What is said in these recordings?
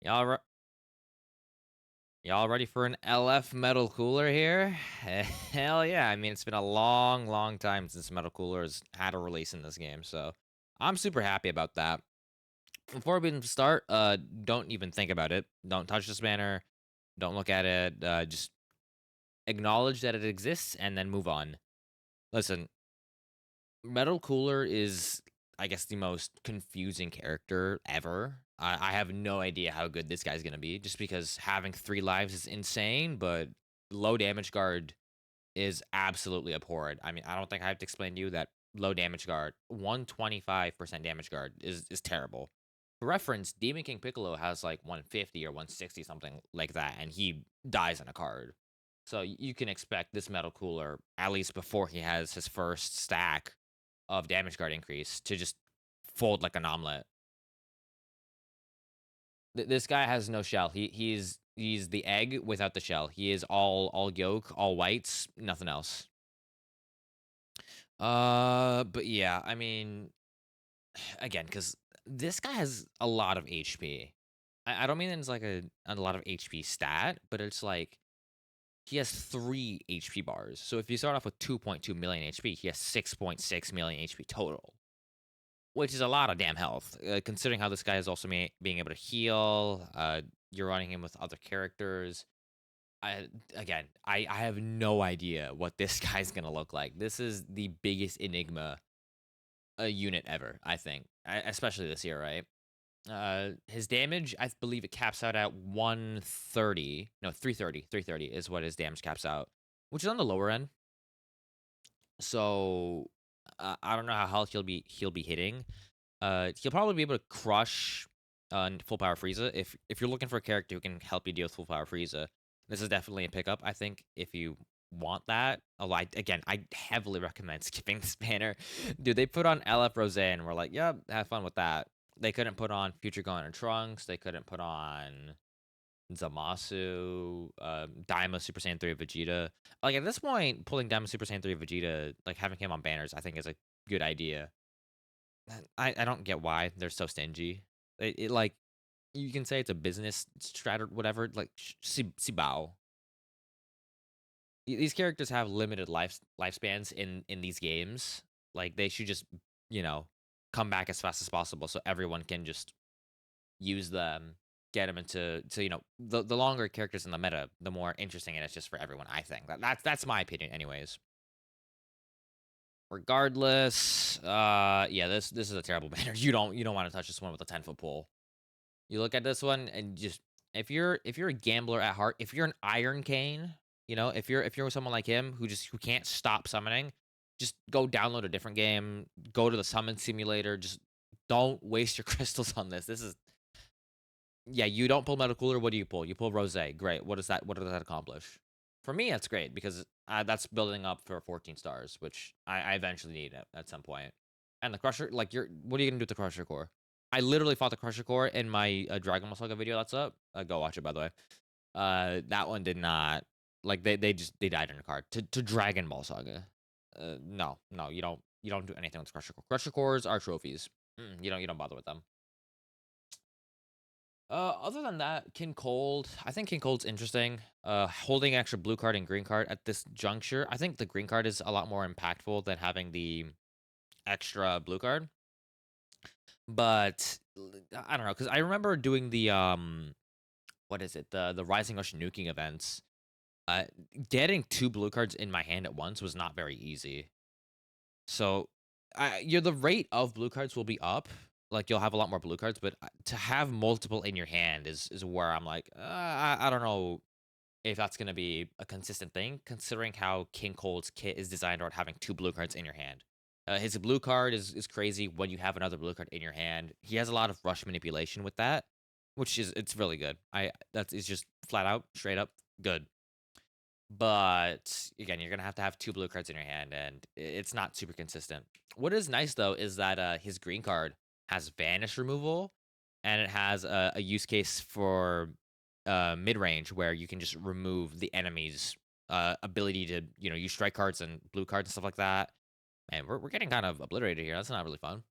Y'all re- y'all ready for an LF Metal Cooler here? Hell yeah. I mean, it's been a long, long time since Metal Cooler has had a release in this game, so I'm super happy about that. Before we even start, don't even think about it. Don't touch this banner. Don't look at it. Just acknowledge that it exists and then move on. Listen, Metal Cooler is, I guess, the most confusing character ever. I have no idea how good this guy's gonna be, just because having 3 lives is insane, but low damage guard is absolutely abhorrent. I mean, I don't think I have to explain to you that low damage guard, 125% damage guard is terrible. For reference, Demon King Piccolo has like 150 or 160, something like that, and he dies in a card. So you can expect this Metal Cooler, at least before he has his first stack of damage guard increase, to just fold like an omelet. This guy has no shell. He's the egg without the shell. He is all yolk, all whites, nothing else. But yeah, I mean, again, because this guy has a lot of HP. I don't mean it's like a lot of HP stat, but it's like he has 3 HP bars. So if you start off with 2.2 million HP, he has 6.6 million HP total, which is a lot of damn health, considering how this guy is also being able to heal. You're running him with other characters. I have no idea what this guy's gonna look like. This is the biggest enigma a unit ever, I think, especially this year, right? His damage, I believe it caps out at 130. No, 330. 330 is what his damage caps out, which is on the lower end. So I don't know how health he'll be hitting. He'll probably be able to crush full power Frieza. If you're looking for a character who can help you deal with full power Frieza, this is definitely a pickup. I think if you want that. Although I heavily recommend skipping this banner. Dude, they put on LF Rose and we're like, yep, have fun with that. They couldn't put on Future Gon and Trunks. They couldn't put on Zamasu, Daima Super Saiyan 3 Vegeta. Like at this point, pulling Daima Super Saiyan 3 Vegeta, like having him on banners, I think is a good idea. I don't get why they're so stingy. It like you can say it's a business strat or whatever. Like Sibao, these characters have limited lifespans in these games. Like they should just you know come back as fast as possible so everyone can just use them, get them into the longer characters in the meta, the more interesting it is just for everyone. I think that's my opinion, anyways. Regardless, yeah, this is a terrible banner. You don't want to touch this one with a 10-foot pole. You look at this one and just if you're a gambler at heart, if you're an Iron Cane, if you're someone like him who can't stop summoning, just go download a different game, go to the summon simulator, just don't waste your crystals on this. This is yeah, you don't pull Metal Cooler, what do you pull? You pull Rose. Great. What does that accomplish? For me, that's great because that's building up for 14 stars, which I eventually need at some point. And the Crusher, like what are you gonna do with the Crusher Core? I literally fought the Crusher Core in my Dragon Ball Saga video. That's up. Go watch it, by the way. That one did not like they died in a card to Dragon Ball Saga. No, you don't do anything with the Crusher Core. Crusher Cores are trophies. You don't bother with them. Other than that, King Cold. I think King Cold's interesting. Holding extra blue card and green card at this juncture. I think the green card is a lot more impactful than having the extra blue card. But I don't know, because I remember doing the what is it? The Rising Rush nuking events. Uh, Getting 2 blue cards in my hand at once was not very easy. So, the rate of blue cards will be up. Like you'll have a lot more blue cards, but to have multiple in your hand is where I'm like, I don't know if that's gonna be a consistent thing, considering how King Cold's kit is designed around having 2 blue cards in your hand. His blue card is crazy when you have another blue card in your hand. He has a lot of rush manipulation with that, which is it's really good. That is just flat out straight up good. But again, you're gonna have to have 2 blue cards in your hand, and it's not super consistent. What is nice though is that his green card has vanish removal, and it has a use case for mid range where you can just remove the enemy's ability to use strike cards and blue cards and stuff like that. And we're getting kind of obliterated here. That's not really fun.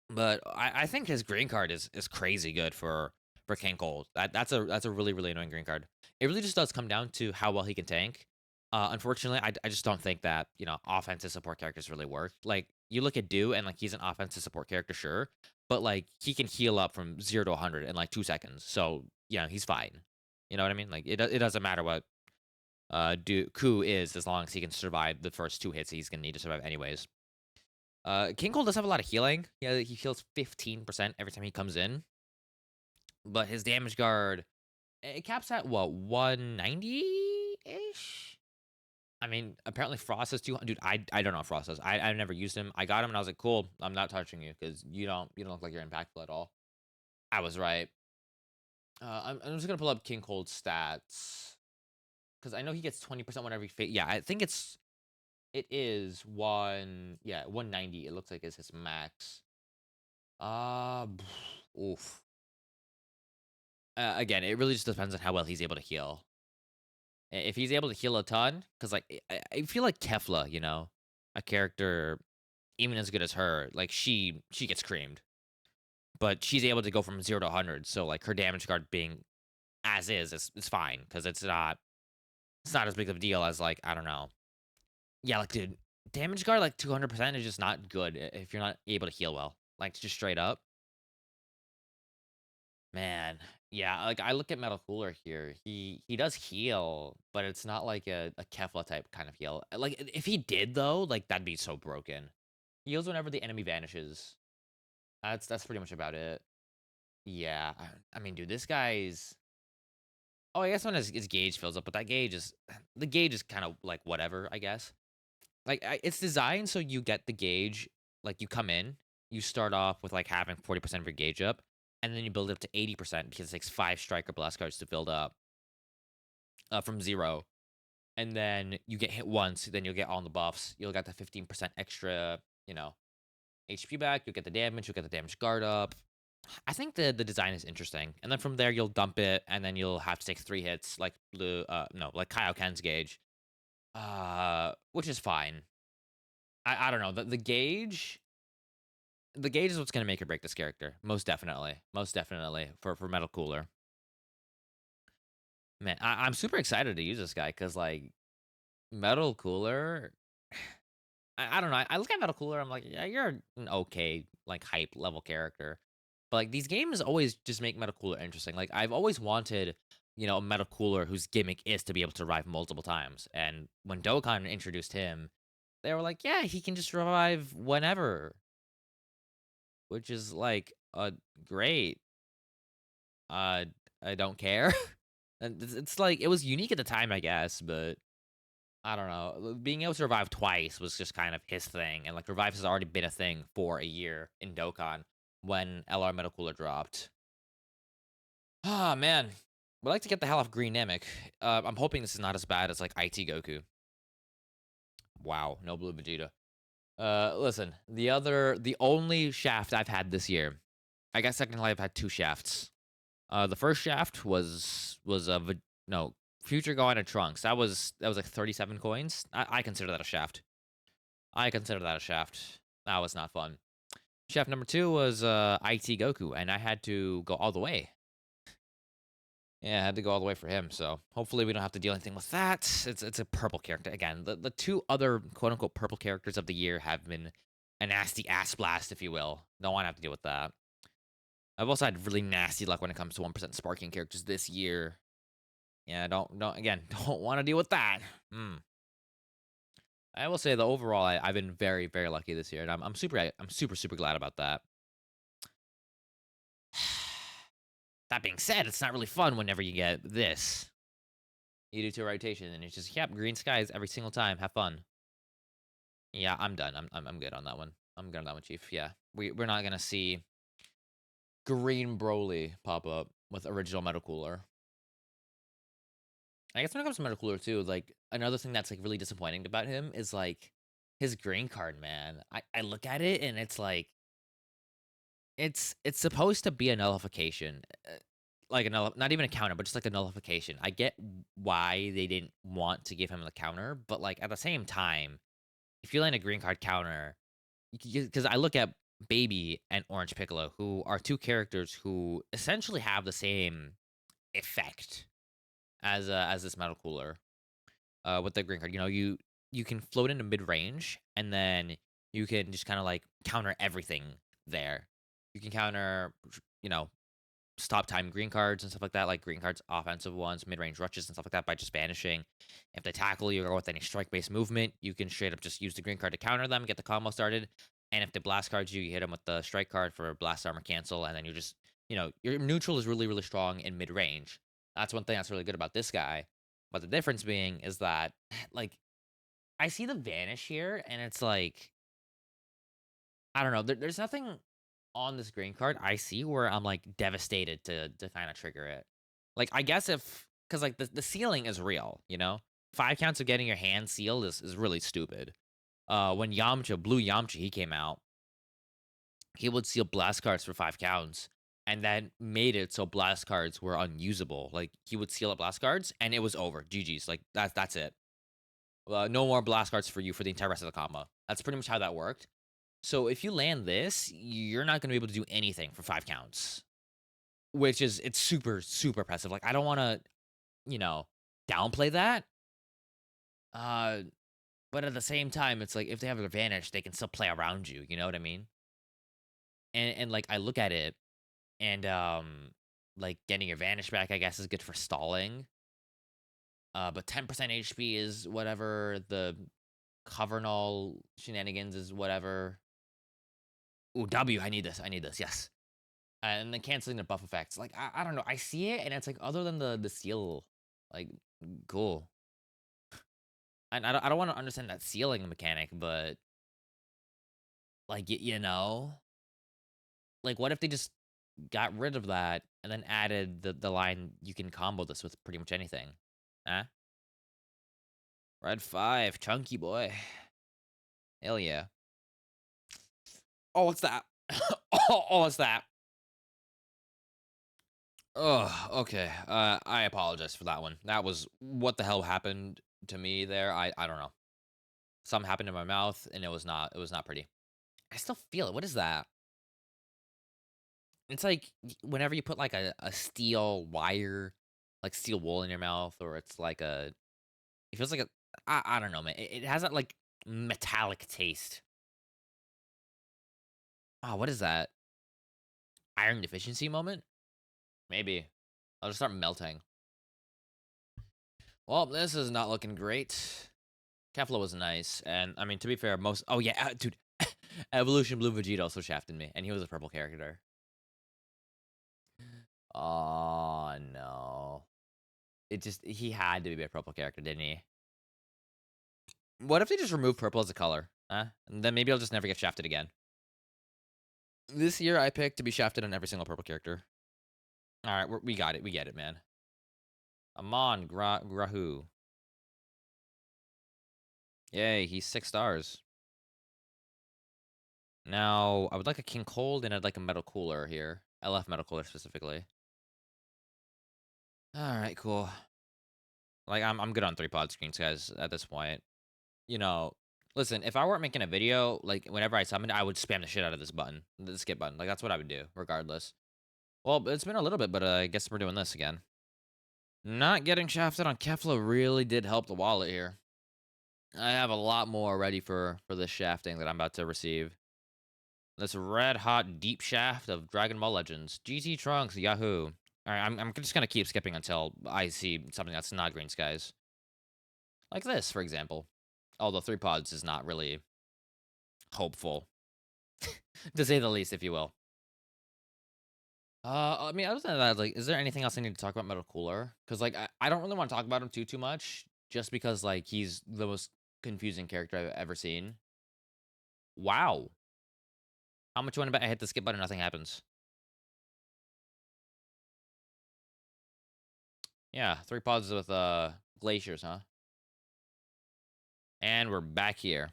But I think his green card is crazy good for for King Cold. That's a really really annoying green card. It really just does come down to how well he can tank. Unfortunately, I just don't think that offensive support characters really work. Like you look at Do and like he's an offensive support character, sure, but like he can heal up from 0 to 100 in like 2 seconds. So yeah, he's fine. You know what I mean? Like it doesn't matter what Ku is as long as he can survive the first 2 hits he's gonna need to survive anyways. King Cold does have a lot of healing. Yeah, he heals 15% every time he comes in, but his damage guard it caps at what 190 ish. I mean, apparently Frost is 200. Dude, I don't know what Frost is. I've never used him. I got him and I was like, cool. I'm not touching you because you don't look like you're impactful at all. I was right. I'm just gonna pull up King Cold's stats because I know he gets 20% whenever he yeah, I think it is 190. It looks like is his max. Uh, oof. Again, it really just depends on how well he's able to heal. If he's able to heal a ton, because like I feel like Kefla, a character even as good as her, like she gets creamed, but she's able to go from 0 to 100. So like her damage guard being as is fine because it's not as big of a deal as like I don't know. Yeah, like dude, damage guard like 200% is just not good if you're not able to heal well. Like just straight up, man. Yeah, like I look at MetalCooler here. He does heal, but it's not like a Kefla type kind of heal. Like if he did though, like that'd be so broken. He heals whenever the enemy vanishes. That's pretty much about it. Yeah, I mean, dude, this guy's. Oh, I guess when his gauge fills up, but that gauge is the gauge is kind of like whatever, I guess. Like it's designed so you get the gauge, like you come in, you start off with like having 40% of your gauge up, and then you build it up to 80% because it takes 5 striker blast cards to build up from 0. And then you get hit once, then you'll get all the buffs. You'll get the 15% extra, HP back. You'll get the damage. You'll get the damage guard up. I think the design is interesting. And then from there, you'll dump it, and then you'll have to take 3 hits, like blue, no, like Kaioken's gauge, which is fine. I don't know the gauge is what's gonna make or break this character, most definitely for MetalCooler. Man, I'm super excited to use this guy because like MetalCooler. I don't know. I look at MetalCooler, I'm like, yeah, you're an okay, like hype level character. But like these games always just make MetalCooler interesting. Like I've always wanted, a MetalCooler whose gimmick is to be able to revive multiple times. And when Dokkan introduced him, they were like, yeah, he can just revive whenever, which is like great. Uh I don't care. And it's like it was unique at the time, I guess, but I don't know. Being able to revive twice was just kind of his thing, and like revive has already been a thing for a year in Dokkan when LR MetalCooler dropped. Ah man, would like to get the hell off Green Namek. I'm hoping this is not as bad as like IT Goku. Wow, no blue Vegeta. Listen, the only shaft I've had this year. I guess technically I've had 2 shafts. The first shaft was no Future Gohan and Trunks. That was like 37 coins. I consider that a shaft. I consider that a shaft. That was not fun. Shaft number 2 was IT Goku, and I had to go all the way. Yeah, I had to go all the way for him. So hopefully we don't have to deal anything with that. It's a purple character again. The 2 other quote unquote purple characters of the year have been a nasty ass blast, if you will. Don't want to have to deal with that. I've also had really nasty luck when it comes to 1% sparking characters this year. Yeah, don't again, don't want to deal with that. I will say the overall, I've been very, very lucky this year, and I'm super glad about that. That being said, it's not really fun whenever you get this. You do 2 rotation, and it's just yep, green skies every single time. Have fun. Yeah, I'm done. I'm good on that one. I'm good on that one, Chief. Yeah, we're not gonna see green Broly pop up with original MetalCooler. I guess when it comes to MetalCooler too, like another thing that's like really disappointing about him is like his green card, man. I look at it and it's like it's supposed to be a nullification. Like not even a counter, but just like a nullification. I get why they didn't want to give him the counter, but like at the same time, if you land a green card counter, because I look at Baby and Orange Piccolo, who are two characters who essentially have the same effect as this metal cooler. With the green card, you can float into mid range, and then you can just kind of like counter everything there. You can counter, you know, stop time green cards and stuff like that, like green cards, offensive ones, mid range rushes and stuff like that by just banishing. If they tackle you or with any strike based movement, you can straight up just use the green card to counter them, get the combo started. And if they blast cards you, you hit them with the strike card for blast armor cancel, and then you just, your neutral is really, really strong in mid range. That's one thing that's really good about this guy. But the difference being is that, like, I see the vanish here, and it's like, I don't know. There's nothing on this green card I see where I'm like devastated to kind of trigger it. Like, I guess if because like the ceiling is real, 5 counts of getting your hand sealed is really stupid. When Blue Yamcha, he came out, he would seal blast cards for 5 counts, and then made it so blast cards were unusable. Like, he would seal up blast cards, and it was over. GG's. Like, that's it. No more blast cards for you for the entire rest of the combo. That's pretty much how that worked. So if you land this, you're not going to be able to do anything for 5 counts, which is it's super super impressive. Like, I don't want to, you know, downplay that. Uh, but at the same time, it's like if they have an advantage, they can still play around you. You know what I mean? And like I look at it, and like getting your vanish back, I guess, is good for stalling. But 10% HP is whatever. The Covernal shenanigans is whatever. Ooh, W, I need this. I need this. Yes. And then canceling the buff effects. Like, I don't know. I see it, and it's like, other than the seal, like, cool. And I don't want to understand that sealing mechanic, but like, like, what if they just got rid of that and then added the line, you can combo this with pretty much anything? Huh? Red 5, chunky boy. Hell yeah. Oh, what's that? What's that? Oh, okay. I apologize for that one. That was what the hell happened to me there. I don't know. Something happened in my mouth, and it was not pretty. I still feel it. What is that? It's like whenever you put like a steel wire, like steel wool in your mouth, or it's like it feels like I don't know, man. It has that like metallic taste. Oh, what is that? Iron deficiency moment? Maybe. I'll just start melting. Well, this is not looking great. Kefla was nice, and I mean, to be fair, most. Oh yeah, dude, Evolution Blue Vegeta also shafted me, and he was a purple character. Oh no, he had to be a purple character, didn't he? What if they just remove purple as a color? Huh? And then maybe I'll just never get shafted again. This year, I picked to be shafted on every single purple character. All right, we got it. We get it, man. Amon Grahu. Yay, he's 6 stars. Now, I would like a King Cold, and I'd like a Metal Cooler here. LF Metal Cooler specifically. All right, cool. Like, I'm good on 3 pod screens, guys, at this point. You know, listen, if I weren't making a video, like, whenever I summoned, I would spam the shit out of this button, the skip button. Like, that's what I would do, regardless. Well, it's been a little bit, but I guess we're doing this again. Not getting shafted on Kefla really did help the wallet here. I have a lot more ready for this shafting that I'm about to receive. This red hot deep shaft of DragonBallLegends. GT Trunks, Yahoo. Alright, I'm just gonna keep skipping until I see something that's not green skies. Like this, for example. Although 3 pods is not really hopeful. To say the least, if you will. I mean, other than that, like, is there anything else I need to talk about Metal Cooler? Because, like, I don't really want to talk about him too much, just because, like, he's the most confusing character I've ever seen. Wow. How much you want to bet I hit the skip button and nothing happens? Yeah, 3 pods with, glaciers, huh? And we're back here.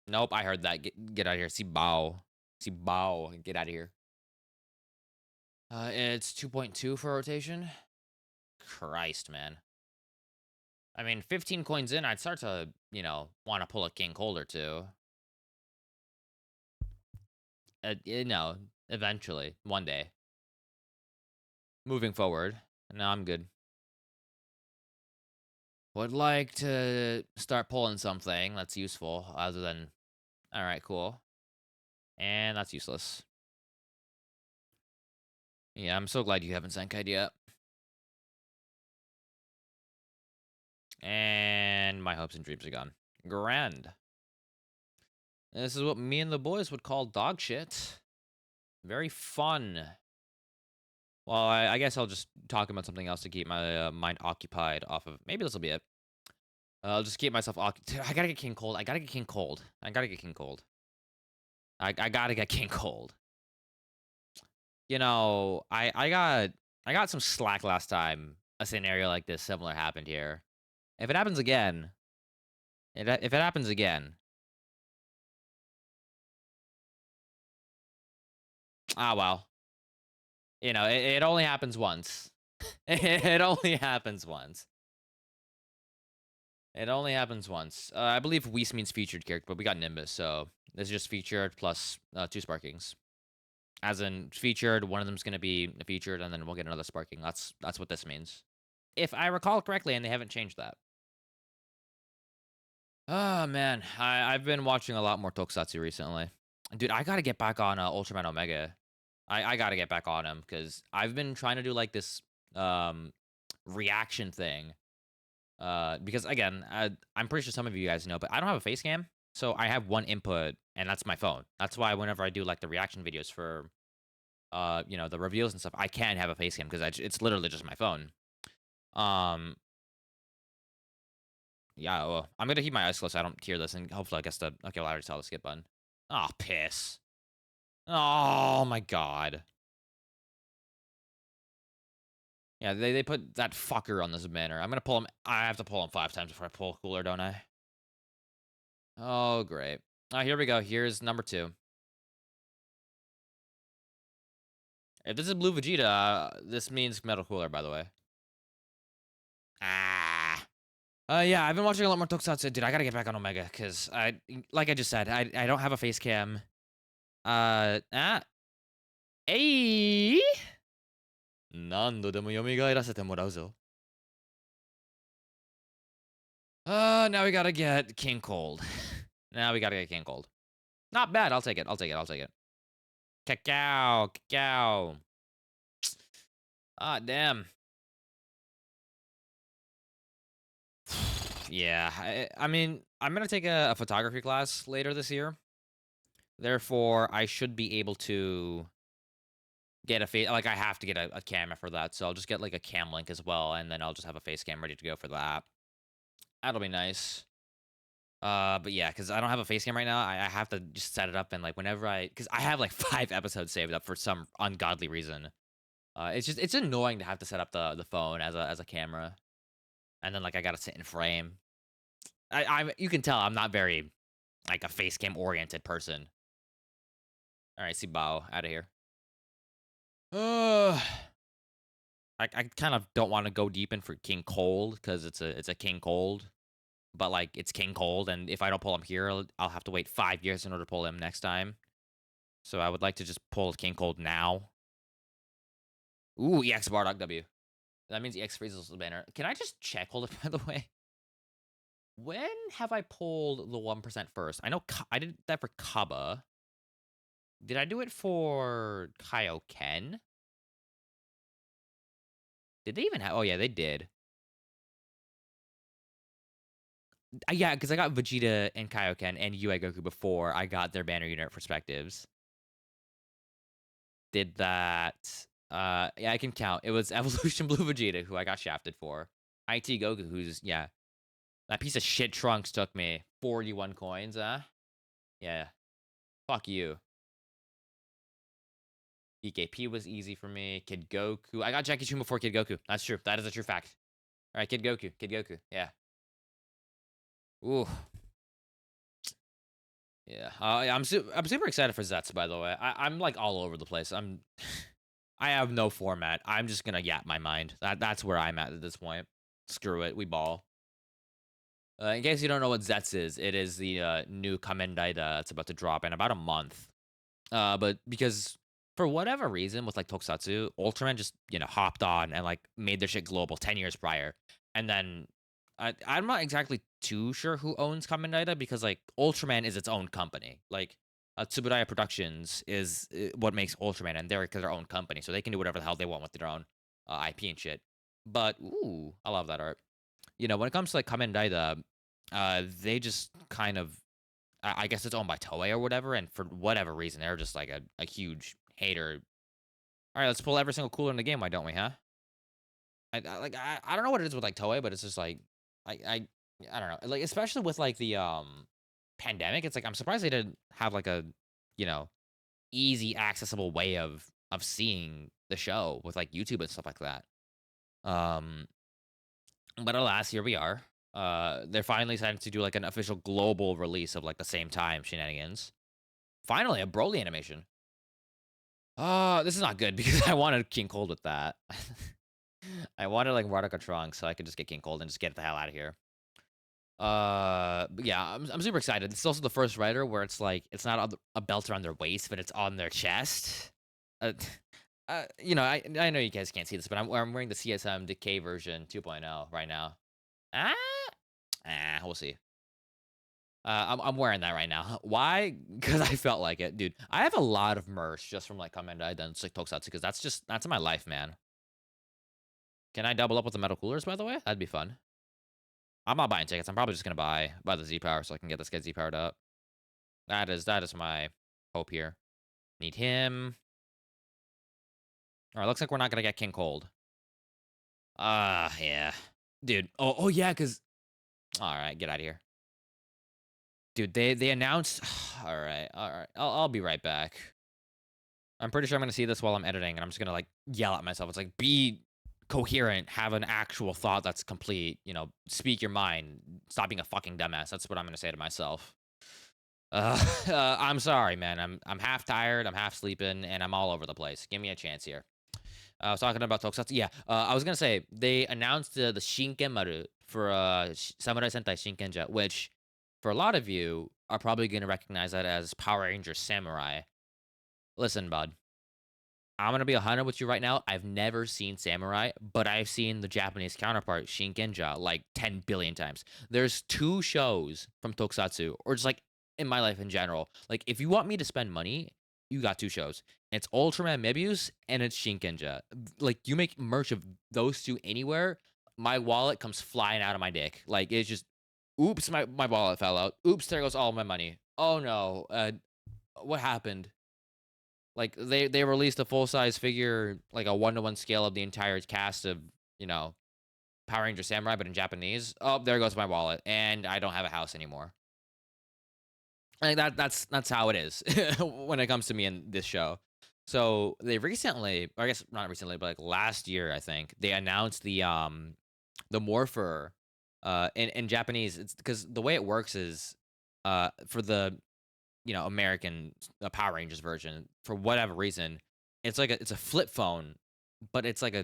Nope, I heard that. Get out of here. See bow. See bow. Get out of here. It's 2.2 for rotation. Christ, man. I mean, 15 coins in, I'd start to, want to pull a King Cold or two. eventually, one day. Moving forward. No, I'm good. Would like to start pulling something that's useful other than. All right, cool. And that's useless. Yeah, I'm so glad you haven't Zenkai'd yet. And my hopes and dreams are gone. Grand. This is what me and the boys would call dog shit. Very fun. Well, I guess I'll just talk about something else to keep my mind occupied off of. Maybe this will be it. I'll just keep myself occupied. I gotta get King Cold. I gotta get King Cold. I gotta get King Cold. I gotta get King Cold. You know, I got some slack last time. A scenario like this similar happened here. If it happens again, if it happens again, well. You know, it only happens once. It only happens once. It only happens once. I believe Whis means featured character, but we got Nimbus, so this is just featured plus 2 sparkings. As in featured, one of them's gonna be featured, and then we'll get another sparking. That's what this means. If I recall correctly, and they haven't changed that. Oh man, I've been watching a lot more Tokusatsu recently. Dude, I gotta get back on Ultraman Omega. I gotta get back on him because I've been trying to do like this um reaction thing. Because again, I'm pretty sure some of you guys know, but I don't have a face cam, so I have one input, and that's my phone. That's why whenever I do like the reaction videos for the reveals and stuff, I can't have a face cam because it's literally just my phone. Um, yeah, well, I'm gonna keep my eyes closed so I don't hear this, and hopefully I guess the okay, well, I already saw the skip button. Oh, piss. Oh my god. Yeah, they put that fucker on this banner. I'm gonna pull him. I have to pull him 5 times before I pull Cooler, don't I? Oh, great. Here we go. Here's number 2. If this is Blue Vegeta, this means MetalCooler, by the way. Ah. Yeah, I've been watching a lot more Tokusatsu. Dude, I gotta get back on Omega, because like I just said, I don't have a face cam. Hey! 何度でも蘇らせてもらうぞ. Now we gotta get King Cold. Now we gotta get King Cold. Not bad. I'll take it. I'll take it. I'll take it. Cacao. Cacao. Ah, damn. Yeah. I mean, I'm going to take a photography class later this year. Therefore, I should be able to get a face. Like, I have to get a camera for that. So I'll just get like a cam link as well. And then I'll just have a face cam ready to go for that. That'll be nice. But yeah, because I don't have a face cam right now. I have to just set it up, and like whenever because I have like 5 episodes saved up for some ungodly reason. It's annoying to have to set up the phone as a camera, and then like I gotta sit in frame. You can tell I'm not very like a face cam oriented person. All right, see Bao out of here. I kind of don't want to go deep in for King Cold because it's a King Cold. But like it's King Cold, and if I don't pull him here, I'll have to wait 5 years in order to pull him next time. So I would like to just pull King Cold now. Ooh, EX Bardock W. That means EX freezes the banner. Can I just check? Hold it, by the way. When have I pulled the 1% first? I know I did that for Kaba. Did I do it for Kaioken? Did they even have? Oh yeah, they did. Yeah, because I got Vegeta and Kaioken and Ue Goku before I got their banner unit perspectives. Did that. Yeah, I can count. It was Evolution Blue Vegeta, who I got shafted for. IT Goku, who's, yeah. That piece of shit Trunks took me 41 coins, huh? Yeah. Fuck you. EKP was easy for me. Kid Goku. I got Jackie Chun before Kid Goku. That's true. That is a true fact. All right, Kid Goku. Kid Goku. Yeah. Ooh. Yeah. I'm super excited for Zets, by the way. I'm like all over the place. I have no format. I'm just gonna yap my mind. That's where I'm at this point. Screw it. We ball. In case you don't know what Zets is, it is the new Kamen Rider that's about to drop in about a month. But because for whatever reason with like Tokusatsu, Ultraman just hopped on and like made their shit global 10 years prior, and then I'm not exactly too sure who owns Kamen Rider because like Ultraman is its own company. Like Tsuburaya Productions is what makes Ultraman, and they're their own company, so they can do whatever the hell they want with their own IP and shit. But ooh, I love that art. When it comes to like Kamen Rider, they just kind of I guess it's owned by Toei or whatever, and for whatever reason, they're just like a huge hater. All right, let's pull every single cooler in the game. Why don't we, huh? I don't know what it is with like Toei, but it's just like I I I don't know. Like especially with like the pandemic, it's like I'm surprised they didn't have like a you know easy accessible way of seeing the show with like YouTube and stuff like that. Um, but alas, here we are. They're finally deciding to do like an official global release of like the same time shenanigans. Finally, a Broly animation. This is not good because I wanted King Cold with that. I wanted like Radical Trunks so I could just get King Cold and just get the hell out of here. But yeah, I'm super excited. It's also the first writer where it's like it's not on a belt around their waist, but it's on their chest. Uh, I know you guys can't see this, but I'm wearing the CSM Decay version 2.0 right now. Ah, we'll see. I'm wearing that right now. Why? Because I felt like it, dude. I have a lot of merch just from like Kamen Rider and like Tokusatsu because that's my life, man. Can I double up with the metal coolers, by the way? That'd be fun. I'm not buying tickets. I'm probably just gonna buy the Z power so I can get this guy Z powered up. That is my hope here. Need him. All right, looks like we're not gonna get King Cold. Yeah, dude. Oh yeah, cause all right, get out of here, dude. They announced. All right, all right. I'll be right back. I'm pretty sure I'm gonna see this while I'm editing, and I'm just gonna like yell at myself. It's like be coherent, have an actual thought that's complete. Speak your mind. Stop being a fucking dumbass. That's what I'm gonna say to myself. I'm sorry, man. I'm half tired. I'm half sleeping, and I'm all over the place. Give me a chance here. I was talking about Tokusatsu. Yeah, I was gonna say they announced the Shinkenmaru for Samurai Sentai Shinkenja, which for a lot of you are probably gonna recognize that as Power Rangers Samurai. Listen, bud. I'm gonna be 100 with you right now. I've never seen Samurai, but I've seen the Japanese counterpart Shinkenja like 10 billion times. There's two shows from Tokusatsu, or just like in my life in general. Like, if you want me to spend money, you got two shows. It's Ultraman Mebius and it's Shinkenja. Like, you make merch of those two anywhere, my wallet comes flying out of my dick. Like, it's just, oops, my wallet fell out. Oops, there goes all my money. Oh no, what happened? Like they released a full size figure, like a 1-to-1 scale of the entire cast of you know Power Ranger Samurai, but in Japanese. Oh, there goes my wallet, and I don't have a house anymore. Like that's how it is when it comes to me in this show. So they recently, or I guess not recently, but like last year, I think they announced the Morpher. In Japanese, it's because the way it works is for the American Power Rangers version, for whatever reason, it's a flip phone, but it's like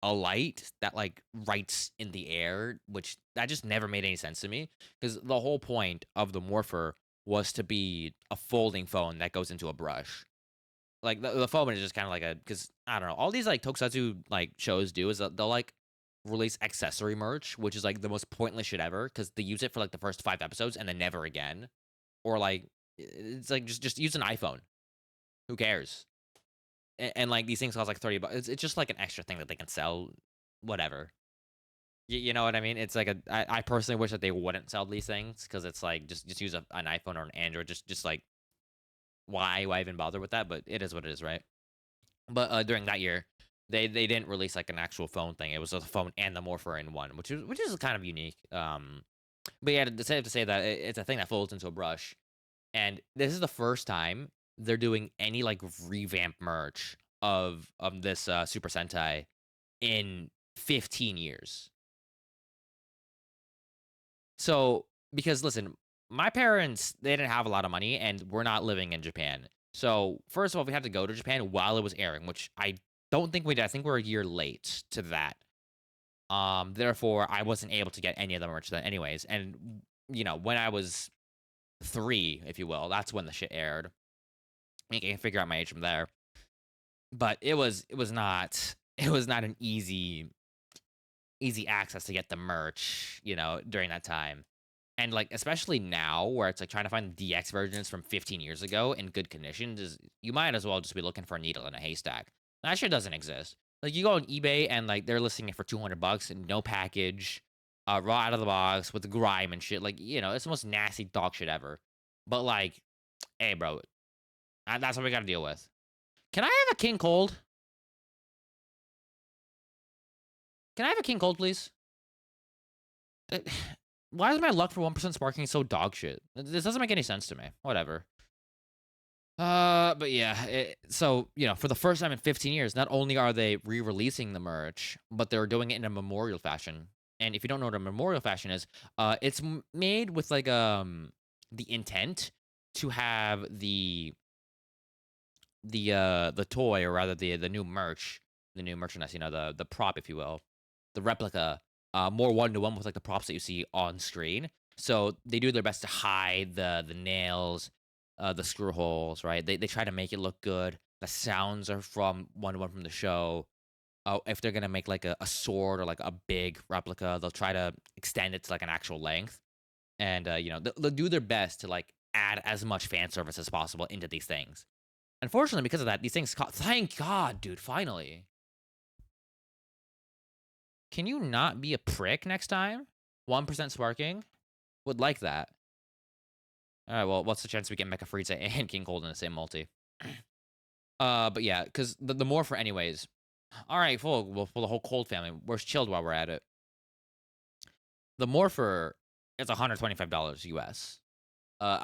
a light that like writes in the air, which that just never made any sense to me because the whole point of the Morpher was to be a folding phone that goes into a brush. Like the phone is just kind of like a because I don't know all these like tokusatsu like shows do is that they'll like release accessory merch, which is like the most pointless shit ever because they use it for like the first 5 episodes and then never again, or like it's like just use an iPhone. Who cares? And like these things cost like 30 bucks. It's just like an extra thing that they can sell. Whatever. You know what I mean? It's like I personally wish that they wouldn't sell these things because it's like just use an iPhone or an Android. Just like why even bother with that? But it is what it is, right? But during that year, they didn't release like an actual phone thing. It was a phone and the Morpher in one, which is kind of unique. But yeah, to say that it's a thing that folds into a brush. And this is the first time they're doing any like revamp merch of this Super Sentai in 15 years. So because listen, my parents they didn't have a lot of money and we're not living in Japan. So first of all, we had to go to Japan while it was airing, which I don't think we did. I think we're a year late to that. Therefore, I wasn't able to get any of the merch then, anyways. And when I was 3, if you will, that's when the shit aired. You can figure out my age from there. But it was not an easy access to get the merch, during that time. And like especially now where it's like trying to find the DX versions from 15 years ago in good conditions is you might as well just be looking for a needle in a haystack. That shit doesn't exist. Like you go on eBay and like they're listing it for $200 and no package, raw out of the box with the grime and shit. Like, it's the most nasty dog shit ever. But like, hey bro, that's what we gotta deal with. Can I have a King Cold? Can I have a King Cold, please? Uh, Why is my luck for 1% sparking so dog shit? This doesn't make any sense to me. Whatever. But yeah, so, for the first time in 15 years, not only are they re-releasing the merch, but they're doing it in a memorial fashion. And if you don't know what a memorial fashion is, it's made with like the intent to have the toy, or rather the new merch, the new merchandise, the prop, if you will, the replica, more one-to-one with like the props that you see on screen. So they do their best to hide the nails, the screw holes, right? They try to make it look good. The sounds are from one-to-one from the show. If they're gonna make like a sword or like a big replica, they'll try to extend it to like an actual length. And they'll do their best to like add as much fan service as possible into these things. Unfortunately, because of that, these things thank God, dude, finally. Can you not be a prick next time? 1% sparking? Would like that. Alright, well, what's the chance we get Mecha Frieza and King Cold in the same multi? But yeah, because the Morpher anyways. Alright, well, for the whole Cold family, we're chilled while we're at it. The Morpher is $125 US.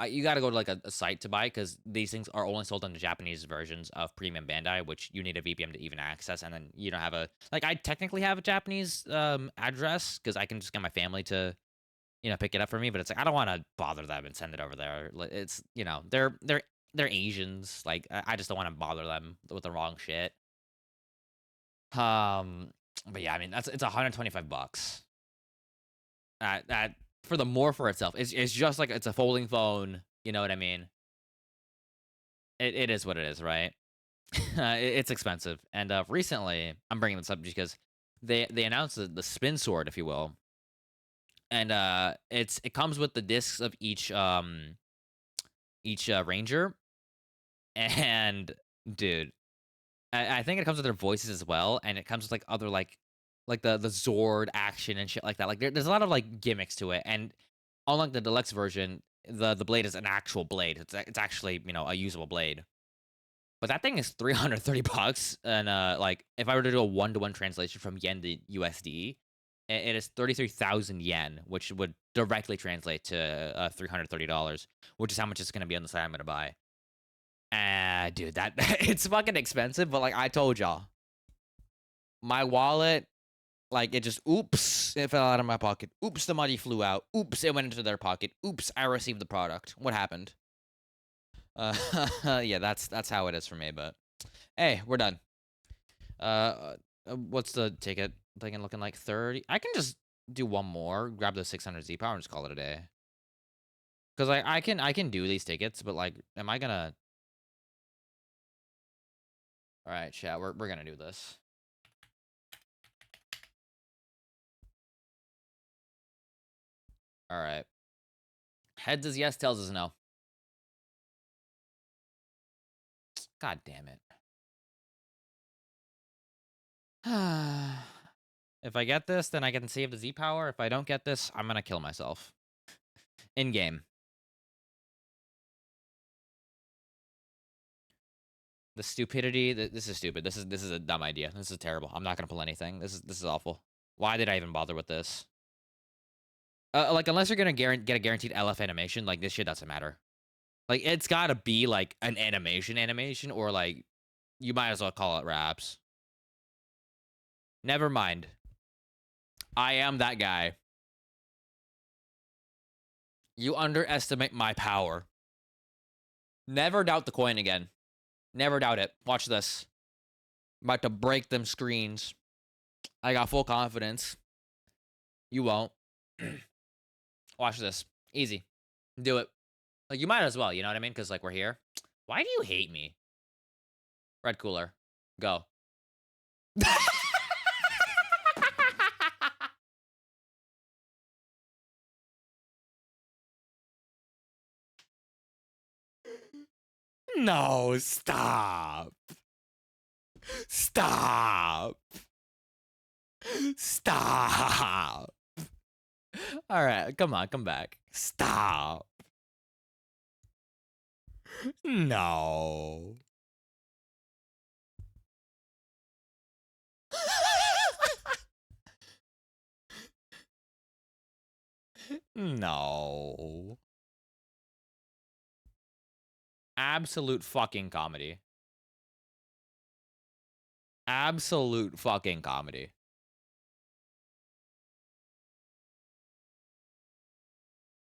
You got to go to like a site to buy because these things are only sold on the Japanese versions of Premium Bandai, which you need a VPN to even access. And then you don't have I technically have a Japanese address because I can just get my family to pick it up for me. But it's like I don't want to bother them and send it over there. It's they're Asians. Like I just don't want to bother them with the wrong shit. But yeah, I mean it's $125. That for the Morpher itself, it's just like it's a folding phone. You know what I mean? It is what it is, right? It's expensive, and recently I'm bringing this up because they announced the spin sword, if you will, and it comes with the discs of each ranger, and dude, I think it comes with their voices as well, and it comes with like other like the Zord action and shit like that. Like there's a lot of like gimmicks to it, and unlike the deluxe version, the blade is an actual blade. It's actually a usable blade. But that thing is $330, and like if I were to do a one-to-one translation from yen to USD, it is 33,000 yen, which would directly translate to $330, which is how much it's gonna be on the site I'm gonna buy. Dude, that it's fucking expensive, but like I told y'all, my wallet, like it just oops, it fell out of my pocket. Oops, the money flew out. Oops, it went into their pocket. Oops, I received the product. What happened? Uh, yeah, that's how it is for me. But hey, we're done. What's the ticket thing looking like? 30. I can just do one more, grab the 600 Z power, and just call it a day. Because I can do these tickets, but like, am I gonna? All right, chat. We're gonna do this. All right. Heads is yes, tails is no. God damn it. If I get this, then I can save the Z power. If I don't get this, I'm gonna kill myself. In game. The stupidity. This is stupid. This is a dumb idea. This is terrible. I'm not gonna pull anything. This is awful. Why did I even bother with this? Like unless you're gonna get a guaranteed LF animation, like this shit doesn't matter. Like it's gotta be like an animation, or like you might as well call it raps. Never mind. I am that guy. You underestimate my power. Never doubt the coin again. Never doubt it. Watch this. I'm about to break them screens. I got full confidence. You won't. Watch this. Easy. Do it. Like you might as well, you know what I mean? Because like we're here. Why do you hate me? Red cooler. Go. No, stop. Stop. Stop. All right, come on, come back. Stop. No. No. Absolute fucking comedy. Absolute fucking comedy.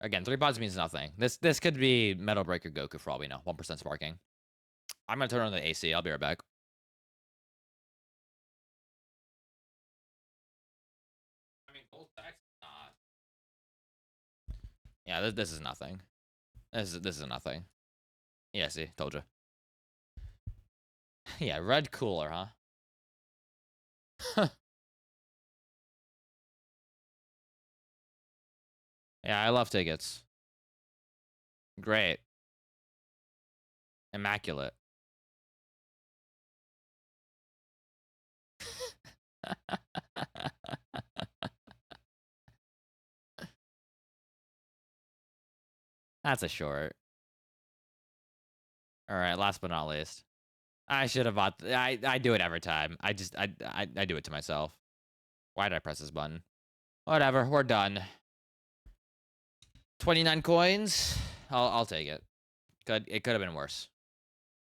Again, 3 pods means nothing. This could be Metal Breaker Goku for all we know. 1% sparking. I'm gonna turn on the AC. I'll be right back. I mean, both decks not. Yeah, this is nothing. This is nothing. Yeah, see, told you. Yeah, red cooler, huh? Yeah, I love tickets. Great. Immaculate. That's a short. All right, last but not least. I should have bought. I do it every time. I do it to myself. Why did I press this button? Whatever. We're done. 29 coins. I'll take it. It could have been worse.